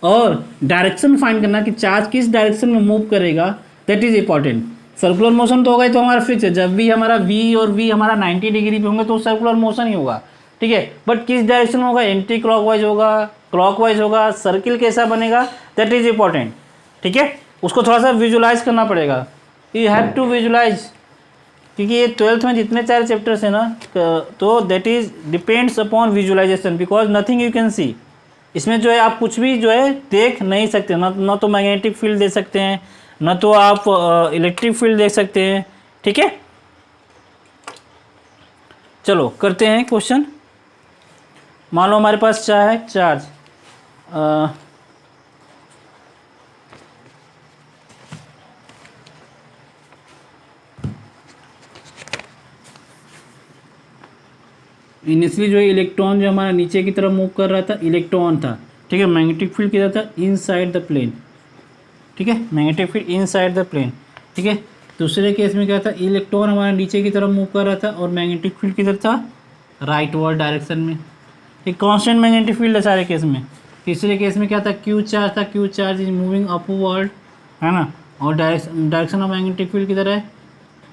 और डायरेक्शन फाइंड करना कि चार्ज किस डायरेक्शन में मूव करेगा, that is important. Circular motion तो होगा ही तो हमारा फिक्स है, जब भी हमारा v और v हमारा 90 डिग्री पे होंगे तो सर्कुलर मोशन ही होगा। ठीक है, बट किस डायरेक्शन में होगा, एंटी क्लॉकवाइज होगा, क्लॉकवाइज होगा, सर्किल कैसा बनेगा, दैट इज इंपॉर्टेंट। ठीक है, उसको थोड़ा सा विजुलाइज करना पड़ेगा, यू हैव टू विजुलाइज, क्योंकि ये 12th में जितने सारे चैप्टर्स हैं ना, तो that is depends upon visualisation, because nothing you can see. इसमें जो है आप कुछ भी जो है देख नहीं सकते, ना तो मैग्नेटिक फील्ड देख सकते हैं, ना तो आप इलेक्ट्रिक फील्ड देख सकते हैं। ठीक है, चलो करते हैं क्वेश्चन। मान लो हमारे पास क्या है, चार्ज इनिशियली जो इलेक्ट्रॉन जो हमारा नीचे की तरफ मूव कर रहा था, इलेक्ट्रॉन था। ठीक है, मैग्नेटिक फील्ड किधर था, इनसाइड द प्लेन। ठीक है, magnetic field inside the plane. ठीक है, दूसरे केस में क्या था, इलेक्ट्रॉन हमारा नीचे की तरफ मूव कर रहा था और मैग्नेटिक फील्ड किधर था, राइटवर्ड डायरेक्शन में। एक कांस्टेंट मैग्नेटिक फील्ड है सारे केस में। तीसरे केस में क्या था, क्यू चार्ज था, Q charge is moving upward, है ना, और डायरेक्शन ऑफ मैग्नेटिक फील्ड किधर है,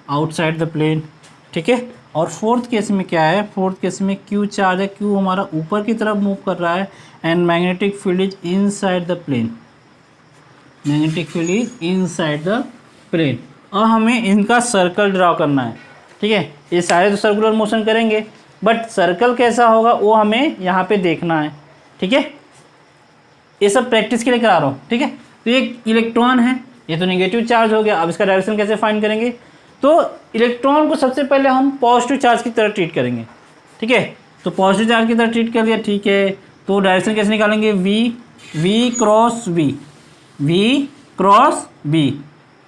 आउटसाइड द प्लेन। ठीक है, और फोर्थ केस में क्या है, फोर्थ केस में क्यू चार्ज है, क्यू हमारा ऊपर की तरफ मूव कर रहा है and magnetic field is inside the plane, magnetic field is inside the plane. और हमें इनका सर्कल ड्रॉ करना है, ठीक है। ये सारे तो सर्कुलर मोशन करेंगे, बट सर्कल कैसा होगा वो हमें यहाँ पे देखना है, ठीक है। ये सब प्रैक्टिस के लिए करा रहा हूँ, ठीक है। तो ये इलेक्ट्रॉन है, ये तो नेगेटिव चार्ज हो गया। अब इसका डायरेक्शन कैसे फाइंड करेंगे, तो इलेक्ट्रॉन को सबसे पहले हम पॉजिटिव चार्ज की तरह ट्रीट करेंगे, ठीक है। तो पॉजिटिव चार्ज की तरह ट्रीट कर दिया, ठीक है। तो डायरेक्शन कैसे निकालेंगे, वी क्रॉस बी,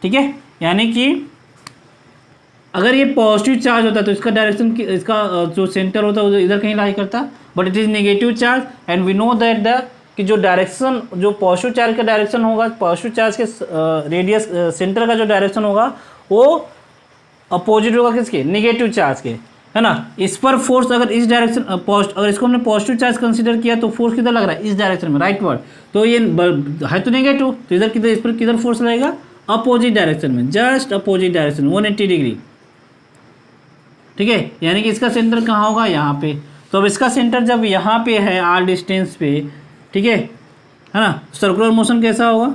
ठीक है। यानी कि अगर ये पॉजिटिव चार्ज होता तो इसका डायरेक्शन, इसका जो सेंटर होता है वो इधर कहीं लाई करता, but it is negative charge and we know that the कि जो डायरेक्शन, जो पॉजिटिव चार्ज का डायरेक्शन होगा, पॉजिटिव चार्ज के रेडियस सेंटर का जो डायरेक्शन होगा वो अपोजिट होगा किसके, नेगेटिव चार्ज के, है ना। इस पर फोर्स अगर इस डायरेक्शन अगर इसको हमने पॉजिटिव चार्ज कंसीडर किया तो फोर्स किधर लग रहा है, इस डायरेक्शन में, राइट वर्ड। तो ये है तो नेगेटिव, तो इधर किधर, इस पर किधर फोर्स लगेगा, अपोजिट डायरेक्शन में, जस्ट अपोजिट डायरेक्शन 180 डिग्री, ठीक है। यानी कि इसका सेंटर कहाँ होगा, यहाँ पे। तो अब इसका सेंटर जब यहाँ पे है आर डिस्टेंस पे, ठीक है ना, सर्कुलर मोशन कैसा होगा,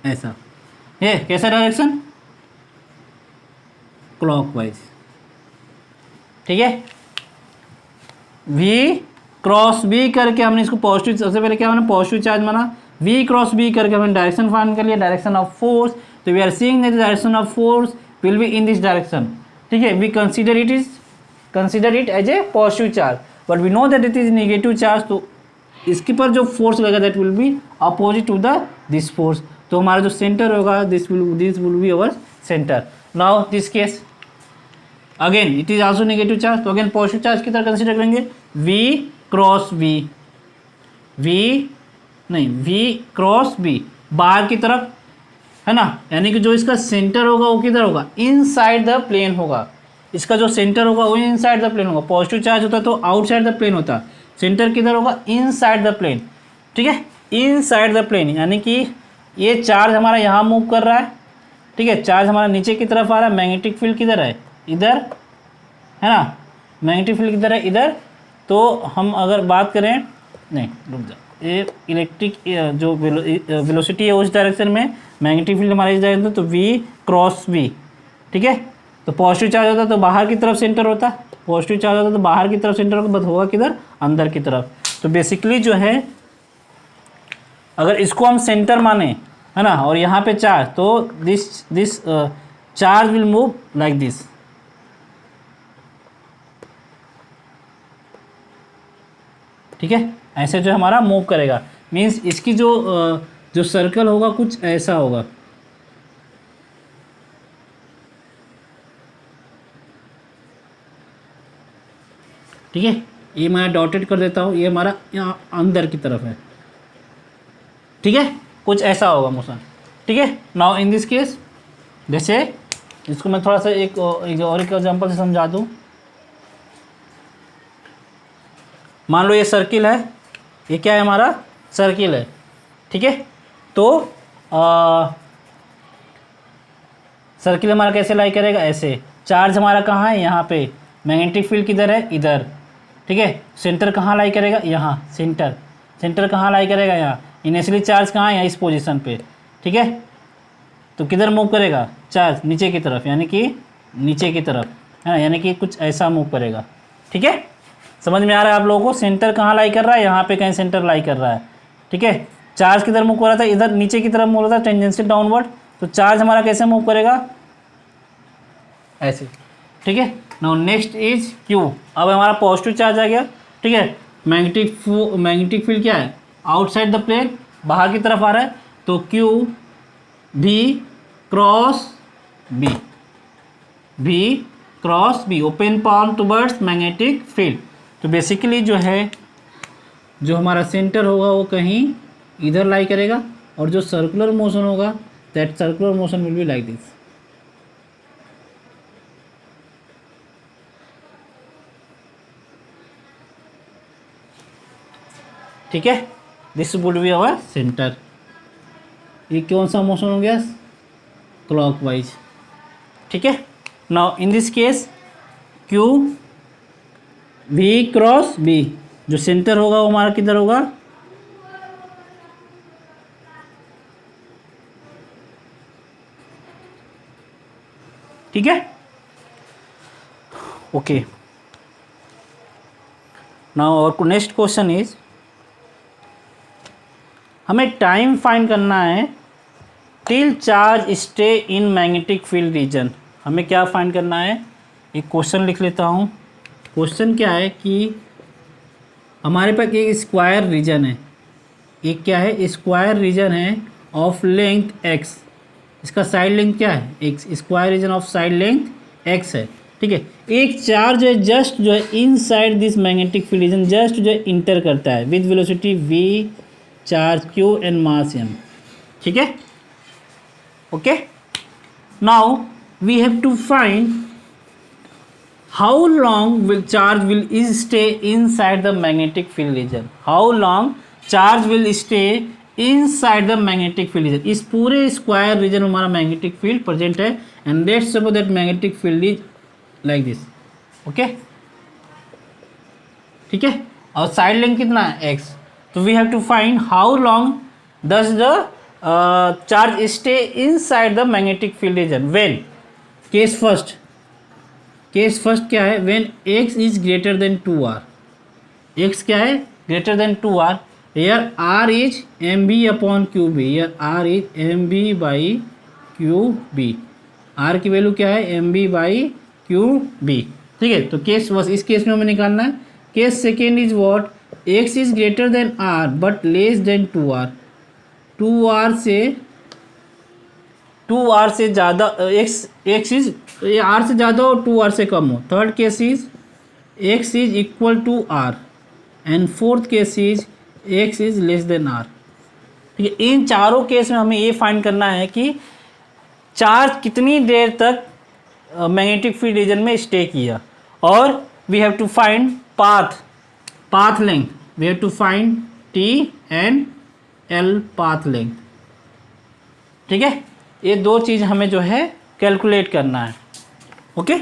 ऐसा, ये कैसा डायरेक्शन, क्लॉकवाइज, ठीक है। वी क्रॉस बी करके हमने इसको पॉजिटिव, सबसे पहले क्या हमने पॉजिटिव चार्ज माना, वी क्रॉस बी करके हमने डायरेक्शन फाइंड कर लिया, डायरेक्शन ऑफ फोर्स। तो we are seeing that the direction of force will be in this direction, ठीक है। We consider it as a positive charge, but we know that it is negative charge. तो इसके पर जो force लगेगा that will be opposite to the this force. तो हमारा जो सेंटर होगा this will be our centre. Now this case again it is also negative charge, तो अगेन पॉजिटिव चार्ज की तरह कंसीडर करेंगे, वी क्रॉस बी बाहर की तरफ, है ना। यानी कि जो इसका सेंटर होगा वो किधर होगा, इनसाइड द प्लेन होगा। इसका जो सेंटर होगा वो इनसाइड द प्लेन होगा। पॉजिटिव चार्ज होता तो आउटसाइड द प्लेन होता, सेंटर किधर होगा, इनसाइड द प्लेन, ठीक है, इनसाइड द प्लेन। यानी कि ये चार्ज हमारा यहाँ मूव कर रहा है, ठीक है, चार्ज हमारा नीचे की तरफ आ रहा है, मैग्नेटिक फील्ड किधर है, इधर, है ना, मैग्नेटिक फील्ड किधर है, इधर। तो हम अगर बात करें, नहीं रुक जा, ये इलेक्ट्रिक जो वेलोसिटी है उस डायरेक्शन में, मैग्नेटिक फील्ड हमारे इस डायरेक्शन में, तो वी क्रॉस बी, ठीक है। तो पॉजिटिव चार्ज होता तो बाहर की तरफ सेंटर होता, पॉजिटिव चार्ज होता तो बाहर की तरफ सेंटर होगा, बट होगा किधर, अंदर की तरफ। तो बेसिकली जो है अगर इसको हम सेंटर माने, है ना, और यहाँ पे चार्ज, तो this charge will move like this, ठीक है। ऐसे जो हमारा मूव करेगा, मीन्स इसकी जो सर्कल होगा कुछ ऐसा होगा, ठीक है। ये मैं डॉटेड कर देता हूँ, ये हमारा यहाँ अंदर की तरफ है, ठीक है, कुछ ऐसा होगा मोशन, ठीक है। नाउ इन दिस केस, जैसे इसको मैं थोड़ा सा एक और एग्जांपल से समझा दूँ। मान लो ये सर्किल है, ये क्या है, हमारा सर्किल है, ठीक है। तो सर्किल हमारा कैसे लाई करेगा, ऐसे। चार्ज हमारा कहाँ है, यहाँ पे। मैग्नेटिक फील्ड किधर है, इधर, ठीक है। सेंटर कहाँ लाई करेगा, यहाँ, सेंटर कहाँ लाई करेगा, यहाँ। इनिशियली चार्ज कहाँ है, यहाँ इस पोजीशन पे, ठीक है। तो किधर मूव करेगा चार्ज, नीचे की तरफ, यानी कि नीचे की तरफ, है ना, यानी कि कुछ ऐसा मूव करेगा, ठीक है। समझ में आ रहा है आप लोगों को, सेंटर कहाँ लाई कर रहा है, यहाँ पे कहीं सेंटर लाई कर रहा है, ठीक है। चार्ज किधर मूव कर रहा था, इधर नीचे की तरफ मूव रहा था, टेंजेंशियल डाउनवर्ड। तो चार्ज हमारा कैसे मूव करेगा, ऐसे, ठीक है। Now next is Q. अब हमारा पॉजिटिव चार्ज आ गया, ठीक है। मैग्नेटिक फील्ड क्या है, आउटसाइड द प्लेन, बाहर की तरफ आ रहा है। तो क्यू भी cross be open palm towards magnetic field. तो बेसिकली जो है, जो हमारा सेंटर होगा वो कहीं इधर लाई करेगा, और जो सर्कुलर मोशन होगा that circular motion will be like this, ठीक है। This would be our centre. ये कौन सा मोशन हो गया, क्लॉकवाइज, ठीक है। Now in this case Q V cross B, जो सेंटर होगा वो हमारा किधर होगा, ठीक है। ओके, नाउ और नेक्स्ट क्वेश्चन इज, हमें टाइम फाइंड करना है till charge stay in magnetic field region. हमें क्या फाइंड करना है, एक क्वेश्चन लिख लेता हूँ। क्वेश्चन क्या है कि हमारे पास एक स्क्वायर रीजन है, एक क्या है, स्क्वायर रीजन है ऑफ लेंथ एक्स, इसका साइड लेंथ क्या है X, square region of side length X है, ठीक है। एक चार्ज जो है जस्ट जो है inside this magnetic field region just जो है इंटर करता है with velocity v, charge q and mass m, ठीक है। Okay, now we have to find how long will charge will is stay inside the magnetic field region, how long charge will stay inside the magnetic field region. इस पूरे square region में हमारा magnetic field present है and let's suppose that magnetic field is like this, okay, ठीक है। और side length कितना है x, तो we have to find how long does the charge stay inside the magnetic field region when, case first क्या है, when x is greater than 2r, x क्या है greater than 2r, here r is mb upon qb, here r is mb by qb, r की value क्या है mb by qb, ठीक है। तो केस बस इस केस में हमें निकालना है। Case second is what, x is greater then r but less than 2r, 2r से ज़्यादा x इज r से ज़्यादा और 2r से कम हो। Third case is x is equal to r and fourth case is x is less than r, ठीक है। इन चारों केस में हमें ये फाइंड करना है कि चार्ज कितनी देर तक मैग्नेटिक फील्ड रीजन में स्टे किया, और we have to find path length, we have to find t and l path length, ठीक है। ये दो चीज़ हमें जो है कैलकुलेट करना है, ओके।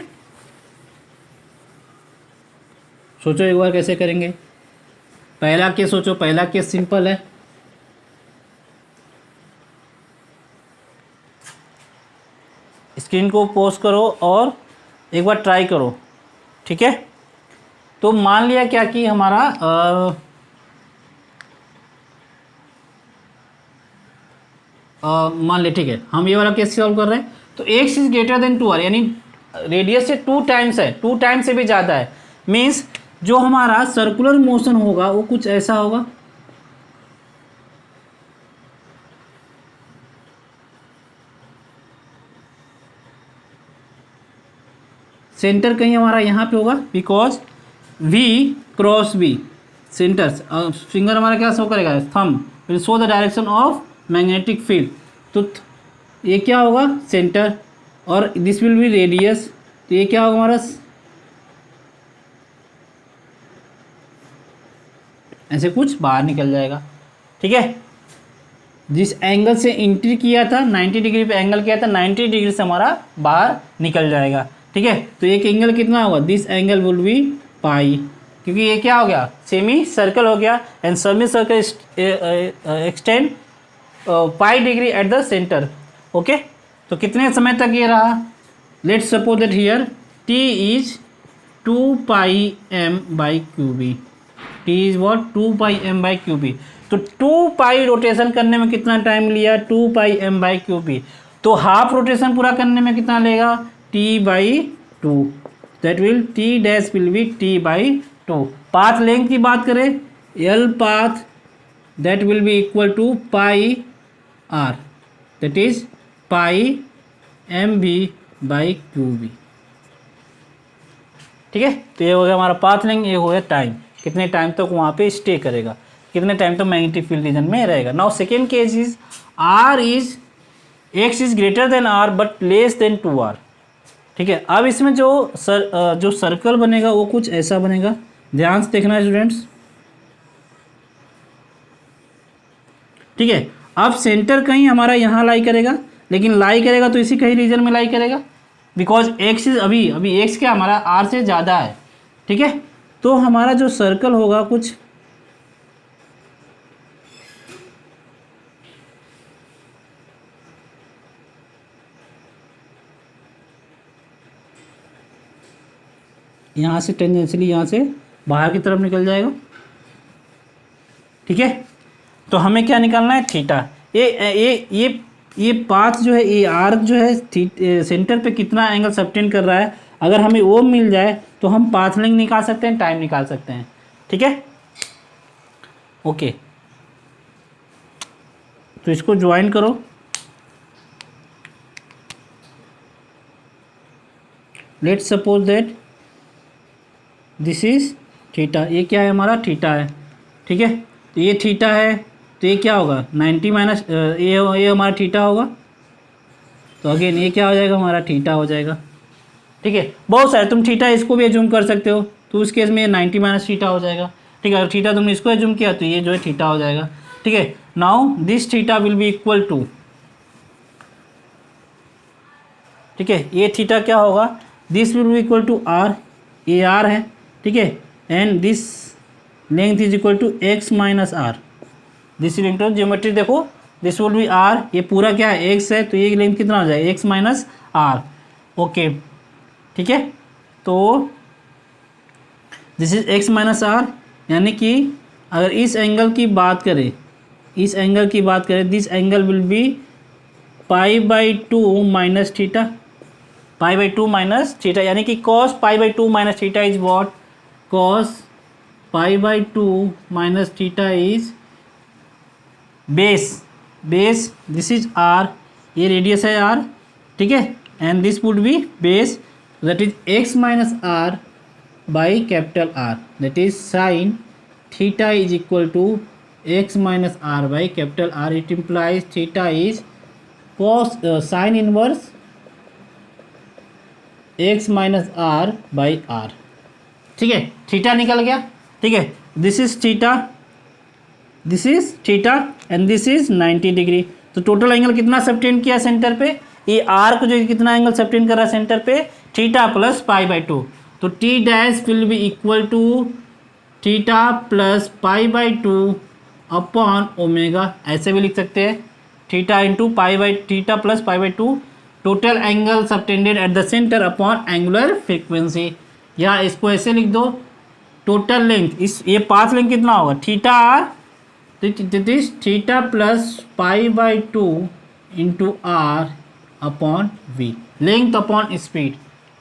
सोचो एक बार कैसे करेंगे। पहला केस सोचो, पहला केस सिंपल है, स्क्रीन को पॉज करो और एक बार ट्राई करो, ठीक है। तो मान लिया क्या कि हमारा मान लिया, ठीक है, हम ये वाला केस सॉल्व कर रहे हैं। तो x is greater than 2r, यानी रेडियस से 2 टाइम्स है, 2 टाइम्स से भी ज़्यादा है, मीन्स जो हमारा सर्कुलर मोशन होगा वो कुछ ऐसा होगा, सेंटर कहीं हमारा यहाँ पे होगा, because v cross b centre, finger हमारा क्या शो करेगा, thumb will show the direction of magnetic field, तो ये क्या होगा सेंटर, और दिस विल बी रेडियस, तो ये क्या होगा हमारा, ऐसे कुछ बाहर निकल जाएगा, ठीक है। जिस एंगल से एंट्री किया था 90 डिग्री पे एंगल किया था, 90 डिग्री से हमारा बाहर निकल जाएगा, ठीक है। तो एक एंगल कितना होगा, this angle will be pi, क्योंकि ये क्या हो गया सेमी सर्कल हो गया, and semicircle extend pi degree at the centre, okay. तो कितने समय तक ये रहा, let's suppose that here t is 2 pi m by Q B, t is what 2 pi m by Q B. तो 2 पाई rotation करने में कितना टाइम लिया, 2 pi m by Q B, तो हाफ रोटेशन पूरा करने में कितना लेगा, t by 2, that will t dash will be t by 2। Path length की बात करें, l path that will be equal to pi r, that is pi M B by Q B, ठीक है। तो ये हो गया हमारा पाथ लेंथ, ये हो गया टाइम, कितने टाइम तक वहाँ पे स्टे करेगा, कितने टाइम तक मैग्नेटिक फील्ड रीजन में रहेगा। Now second case is x is greater then r but less than 2r, ठीक है। अब इसमें जो सर्कल बनेगा वो कुछ ऐसा बनेगा, ध्यान से देखना स्टूडेंट्स, ठीक है। अब सेंटर कहीं हमारा यहाँ लाई करेगा, लेकिन लाई करेगा तो इसी कहीं रीजन में लाई करेगा, बिकॉज एक्स इज अभी एक्स क्या हमारा आर से ज़्यादा है, ठीक है। तो हमारा जो सर्कल होगा कुछ यहाँ से टेंजेंशियली यहाँ से बाहर की तरफ निकल जाएगा, ठीक है। तो हमें क्या निकालना है, थीटा। ये पाथ जो है, ये आर्क जो है सेंटर पे कितना एंगल सबटेंड कर रहा है, अगर हमें वो मिल जाए तो हम पाथ लेंथ निकाल सकते हैं, टाइम निकाल सकते हैं, ठीक है। ओके, तो इसको ज्वाइन करो। Let's suppose that this is theta, ये क्या है हमारा, थीटा है, ठीक है। तो ये थीटा है, तो ये क्या होगा 90 माइनस ये हमारा थीटा होगा, तो अगेन ये क्या हो जाएगा, हमारा थीटा हो जाएगा, ठीक है। बहुत सारे तुम थीटा इसको भी एज्यूम कर सकते हो, तो उस केस में ये 90 माइनस थीटा हो जाएगा, ठीक है। अगर थीटा तुमने इसको एज्यूम किया तो ये जो है थीटा हो जाएगा, ठीक है। Now this theta will be equal to, ठीक है, ये थीटा क्या होगा, this will be equal to R, ये आर है, ठीक है। And this length is equal to x minus R, this is equal to geometry देखो, दिस विल बी आर, ये पूरा क्या है एक्स है, तो ये लेंथ कितना हो जाएगा एक्स माइनस आर, ओके, ठीक है। तो this is x minus R, यानी कि अगर इस एंगल की बात करें, इस एंगल की बात करें, this angle will be π/2 minus theta, π/2 minus theta, यानी कि cos π/2 minus theta is what, cos π/2 minus theta is base, this is R, ये रेडियस है आर, ठीक है। And this would be base, that is x minus R by capital R, that is sine theta is equal to x minus R by capital R. It implies theta is cos sine inverse x minus R by are, ठीक है। Theta निकल गया, ठीक है। This is theta and this is 90 degree. तो total angle कितना subtend किया centre पे, ये आर्क जो कितना एंगल सबटेंड कर रहा है सेंटर पे, थीटा प्लस π/2। तो T dash will be equal to theta plus π/2 upon omega, ऐसे भी लिख सकते हैं, theta into theta plus π/2 total angle subtended at the centre upon angular frequency, या इसको ऐसे लिख दो, टोटल लेंथ, इस ये पाथ लेंथ कितना होगा theta R, this theta plus π/2 into R upon v, length upon speed,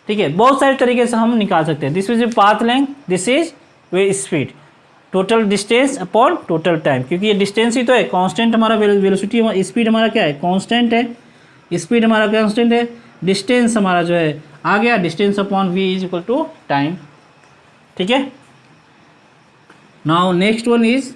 ठीक है। बहुत सारे तरीके से हम निकाल सकते हैं, this is path length, this is way speed, total distance upon total time, क्योंकि ये डिस्टेंस ही तो है, कांस्टेंट हमारा वेलोसिटी, स्पीड हमारा क्या है कांस्टेंट है, स्पीड हमारा कांस्टेंट है, डिस्टेंस हमारा जो है आ गया, distance upon V is equal to time, ठीक है। Now next one is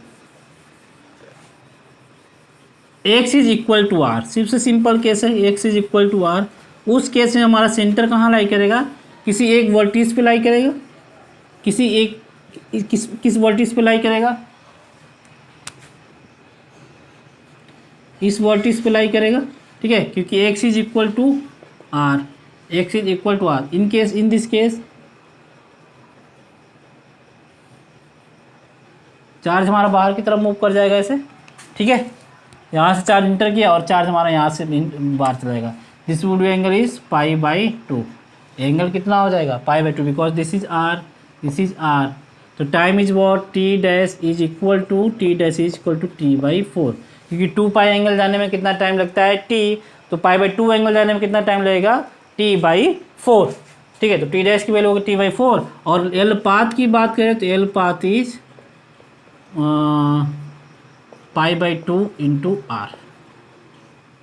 X is equal to R, सबसे सिंपल केस है, X is equal to R. उस केस में हमारा सेंटर कहाँ लाई करेगा, किसी एक वर्टिस पे लाई करेगा, किसी एक किस वर्टिस पे लाई करेगा, इस वर्टिस पे लाई करेगा, ठीक है, क्योंकि X is equal to R, X is equal to R. In this case charge हमारा बाहर की तरफ मूव कर जाएगा ऐसे, ठीक है, यहाँ से चार्ज इंटर किया और चार्ज हमारा यहाँ से बाहर चला जाएगा। This would be angle is π/2, angle कितना हो जाएगा π/2, because this is R, this is R. तो time is what, T dash is equal to t/4, क्योंकि 2π एंगल जाने में कितना टाइम लगता है t, तो π/2 एंगल जाने में कितना टाइम लगेगा t/4, ठीक है। तो टी डैश की वैल्यू होगी t/4, और एल पाथ की बात करें तो L path is π/2 into R,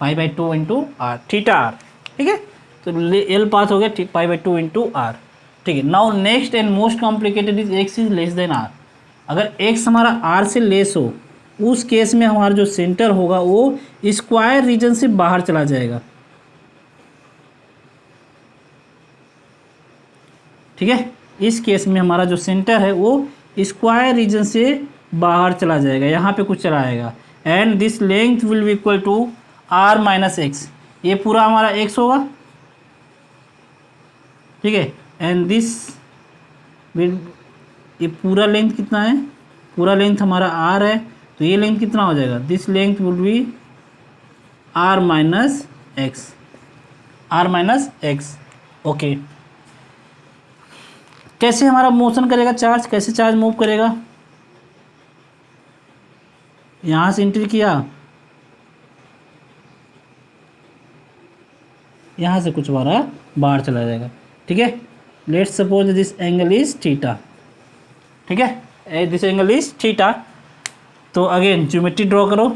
π/2 into R, theta R, ठीक है। तो एल पाथ हो गया π/2 इंटू आर, ठीक है। Now next and most complicated is X is less than R. अगर एक्स हमारा आर से लेस हो, उस केस में हमारा जो सेंटर होगा वो स्क्वायर रीजन से बाहर चला जाएगा, ठीक है। इस केस में हमारा जो सेंटर है वो स्क्वायर रीजन से बाहर चला जाएगा, यहाँ पे कुछ चला आएगा, and this length will be equal to R minus X, ये पूरा हमारा एक्स होगा, ठीक है, एंड दिस विल, ये पूरा लेंथ कितना है, पूरा लेंथ हमारा आर है, तो ये लेंथ कितना हो जाएगा, this length will be R minus X, R minus X. Okay, कैसे हमारा मोशन करेगा चार्ज, कैसे चार्ज मूव करेगा, यहाँ से एंट्री किया, यहाँ से कुछ हमारा बाहर चला जाएगा। ठीक है, let's suppose this angle is theta. ठीक है, दिस एंगल इज थीटा। तो अगेन ज्योमेट्री ड्रॉ करो।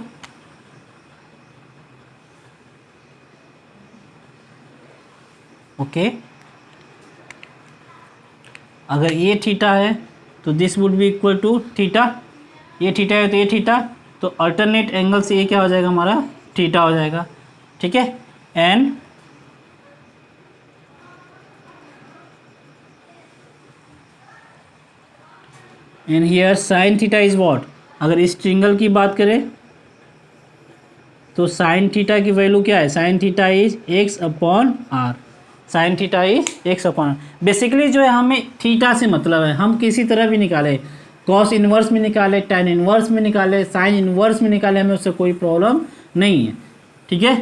ओके, अगर ये थीटा है तो this would be equal to theta, ये थीटा है तो ये थीटा, तो अल्टरनेट एंगल से ये क्या हो जाएगा हमारा, थीटा हो जाएगा। ठीक है, and here sine theta is what, अगर इस ट्रिंगल की बात करें तो साइन थीटा की वैल्यू क्या है, sine theta is x upon r, sine theta is x upon. Basically जो है हमें थीटा से मतलब है, हम किसी तरह भी निकाले, कॉस इन्वर्स में निकाले, टैन इन्वर्स में निकाले, साइन इन्वर्स में निकाले, हमें उससे कोई प्रॉब्लम नहीं है। ठीक है,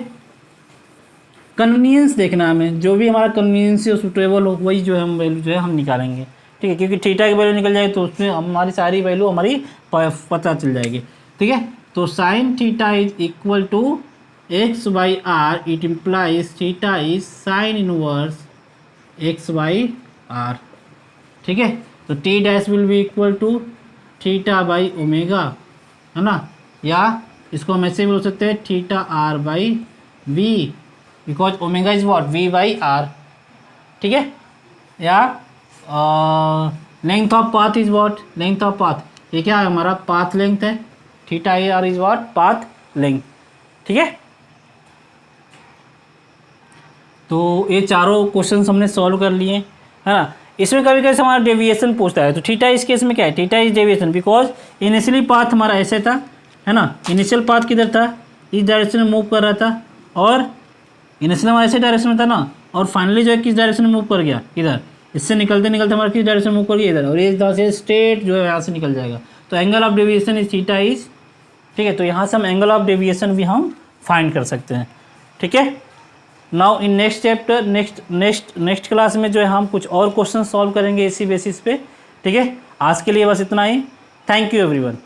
कन्वीनियंस देखना हमें, जो भी हमारा कन्वीनियंस है सुटेबल हो वही जो है हम वैल्यू जो है हम निकालेंगे। ठीक है, क्योंकि थीटा की वैल्यू निकल जाएगी तो उसमें हमारी सारी वैल्यू हमारी पता चल जाएगी। ठीक है, तो sine theta is equal to x by r, it implies theta is sine inverse x by are. ठीक है, तो T dash will be equal to theta by omega, है ना, या इसको हम ऐसे भी बोल सकते हैं theta r by v, because omega is what, v by are. ठीक है, या length of path is what, length of path, ये क्या है हमारा पाथ लेंथ है, theta r is what, path length. ठीक है, तो ये चारों क्वेश्चंस हमने सॉल्व कर लिए, है ना। इसमें कभी कभी हमारा डेविएशन पूछता है, तो थीटा इस केस में क्या है, theta is deviation, because initially path हमारा ऐसे था, है ना, इनिशियल पाथ किधर था, इस डायरेक्शन में मूव कर रहा था, और इनिशियल हमारा ऐसे डायरेक्शन में था ना, और फाइनली जो है किस डायरेक्शन में मूव कर गया, इधर, इससे निकलते निकलते हमारा किस डायरेक्शन में मूव कर गया, इधर, और ये इधर से स्ट्रेट जो है यहाँ से निकल जाएगा। तो angle of deviation is theta is, ठीक है, तो यहाँ से हम एंगल ऑफ डेविएशन भी हम फाइंड कर सकते हैं। ठीक है, now in next chapter, next class में जो है हम कुछ और क्वेश्चन सॉल्व करेंगे इसी बेसिस पे। ठीक है, आज के लिए बस इतना ही। Thank you everyone.